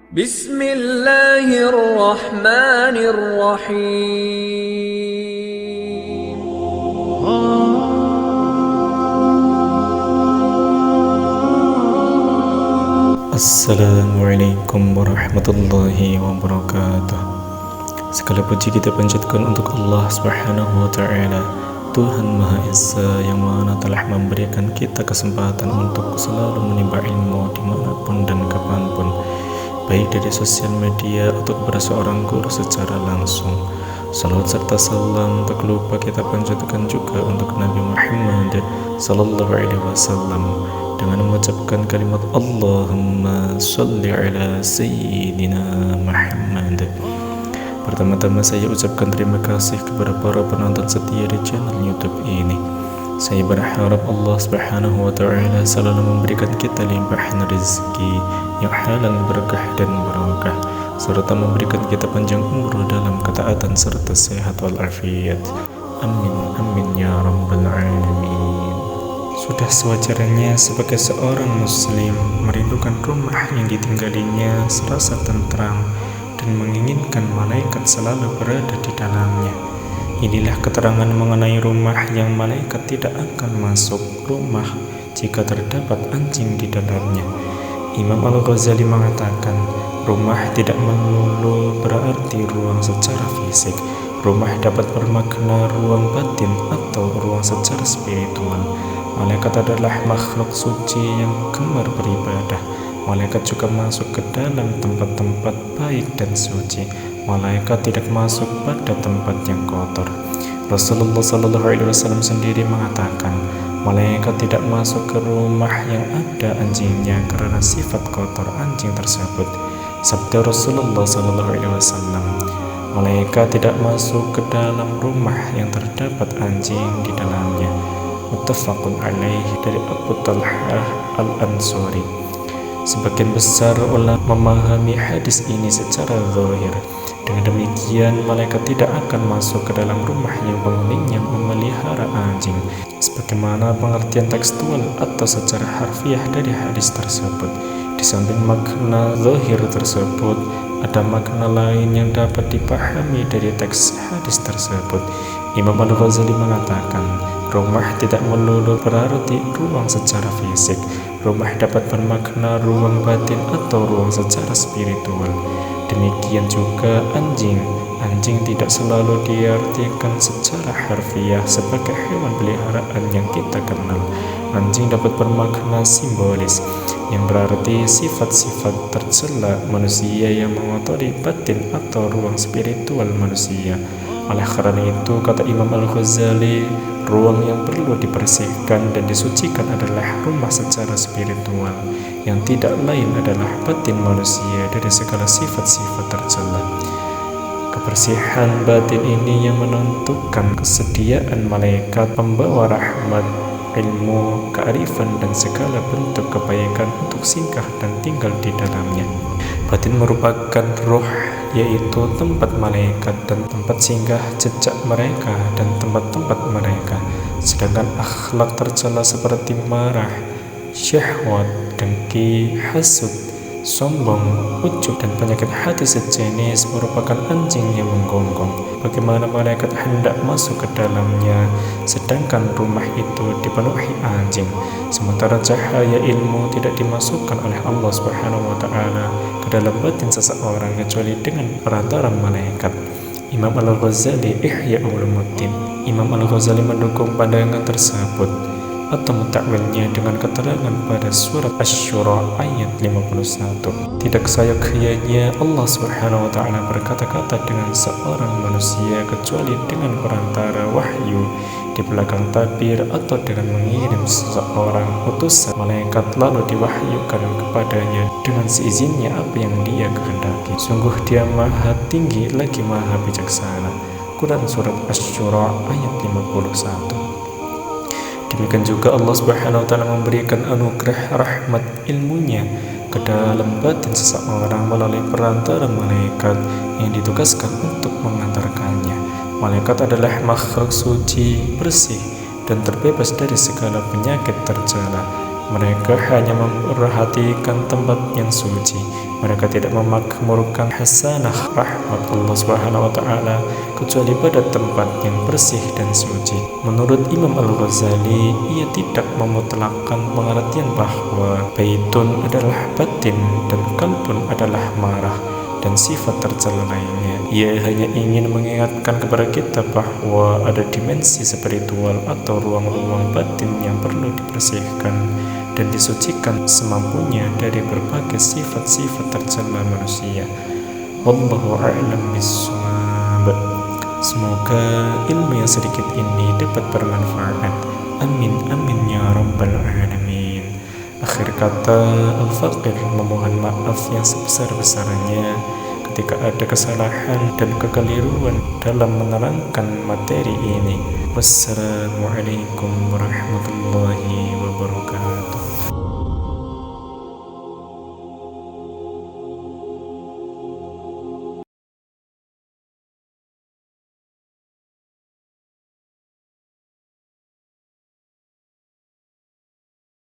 Bismillahirrahmanirrahim. Assalamualaikum warahmatullahi wabarakatuh. Segala puji kita panjatkan untuk Allah Subhanahu wa Ta'ala, Tuhan Maha Esa yang mana telah memberikan kita kesempatan untuk selalu menimba ilmu dimanapun dan kapanpun, baik dari sosial media atau kepada seorang guru secara langsung. Salawat serta salam tak lupa kita panjatkan juga untuk Nabi Muhammad sallallahu alaihi wasallam dengan mengucapkan kalimat Allahumma sholli ala sayyidina Muhammad. Pertama-tama saya ucapkan terima kasih kepada para penonton setia di channel YouTube ini. Saya berharap Allah Subhanahu wa Ta'ala selalu memberikan kita limpahan rezeki yang halal, berkah dan barokah, serta memberikan kita panjang umur dalam ketaatan serta sehat walafiat. Amin amin ya rabbal alamin. Sudah sewajarnya sebagai seorang muslim merindukan rumah yang ditinggalinya serasa tentram dan menginginkan malaikat selalu berada di dalamnya. Inilah keterangan mengenai rumah yang malaikat tidak akan masuk rumah jika terdapat anjing di dalamnya. Imam Al-Ghazali mengatakan, rumah tidak melulu berarti ruang secara fisik. Rumah dapat bermakna ruang batin atau ruang secara spiritual. Malaikat adalah makhluk suci yang gemar beribadah. Malaikat juga masuk ke dalam tempat-tempat baik dan suci. Malaikat tidak masuk pada tempat yang kotor. Rasulullah SAW sendiri mengatakan, malaikat tidak masuk ke rumah yang ada anjingnya karena sifat kotor anjing tersebut. Sabda Rasulullah SAW, malaikat tidak masuk ke dalam rumah yang terdapat anjing di dalamnya. Muttafaqun alaih, dari Abu Talhah Al-Ansari. Sebagian besar ulama memahami hadis ini secara zahir. Dengan demikian, malaikat tidak akan masuk ke dalam rumah yang penghuninya memelihara anjing, sebagaimana pengertian tekstual atau secara harfiah dari hadis tersebut. Di samping makna zahir tersebut, ada makna lain yang dapat dipahami dari teks hadis tersebut. Imam Al-Ghazali mengatakan, rumah tidak melulu berarti ruang secara fisik. Rumah dapat bermakna ruang batin atau ruang secara spiritual. Demikian juga anjing. Anjing tidak selalu diartikan secara harfiah sebagai hewan peliharaan yang kita kenal. Anjing dapat bermakna simbolis, yang berarti sifat-sifat tercela manusia yang mengotori batin atau ruang spiritual manusia. Oleh karena itu, kata Imam Al-Ghazali, ruang yang perlu dibersihkan dan disucikan adalah rumah secara spiritual, yang tidak lain adalah batin manusia dari segala sifat-sifat tercela. Kebersihan batin ini yang menentukan kesediaan malaikat pembawa rahmat, ilmu, kearifan dan segala bentuk kebaikan untuk singgah dan tinggal di dalamnya. Batin merupakan roh, yaitu tempat malaikat dan tempat singgah jejak mereka dan tempat-tempat mereka. Sedangkan akhlak tercela seperti marah, syahwat, dengki, hasud, sombong, ujub dan penyakit hati sejenis merupakan anjing yang menggonggong. Bagaimana malaikat hendak masuk ke dalamnya, sedangkan rumah itu dipenuhi anjing, sementara cahaya ilmu tidak dimasukkan oleh Allah Subhanahu wa Ta'ala ke dalam batin seseorang kecuali dengan perantara malaikat. Imam Al-Ghazali Ihya Ulumuddin. Imam Al-Ghazali mendukung pandangan tersebut atau mentakwilnya dengan keterangan pada surat Asy-Syura ayat 51. Tidak sayang-sayangnya Allah Subhanahu wa Ta'ala berkata-kata dengan seorang manusia kecuali dengan perantara wahyu di belakang tabir atau dengan mengirim seseorang utusan malaikat lalu diwahyukan kepadanya dengan seizinnya apa yang dia kehendaki. Sungguh dia maha tinggi lagi maha bijaksana. Quran surat Asy-Syura ayat 51. Demikian juga Allah Subhanahu wa Ta'ala memberikan anugerah rahmat ilmunya ke dalam batin seseorang melalui perantara malaikat yang ditugaskan untuk mengantarkannya. Malaikat adalah makhluk suci, bersih, dan terbebas dari segala penyakit tercela. Mereka hanya memperhatikan tempat yang suci. Mereka tidak memakmurkan hasanah rahmat Allah Subhanahu wa taala kecuali pada tempat yang bersih dan suci. Menurut Imam Al-Ghazali, ia tidak memutlakkan pengertian bahwa baitun adalah batin dan kalbun adalah marah dan sifat tercela lainnya. Ia hanya ingin mengingatkan kepada kita bahwa ada dimensi spiritual atau ruang-ruang batin yang perlu dibersihkan dan disucikan semampunya dari berbagai sifat-sifat tercela manusia. Wallahu a'lam bishawab. Semoga ilmu yang sedikit ini dapat bermanfaat. Amin amin ya rabbal alamin. Akhir kata, Al-Faqir memohon maaf yang sebesar-besarnya ketika ada kesalahan dan kekeliruan dalam menerangkan materi ini. Wassalamualaikum warahmatullahi wabarakatuh.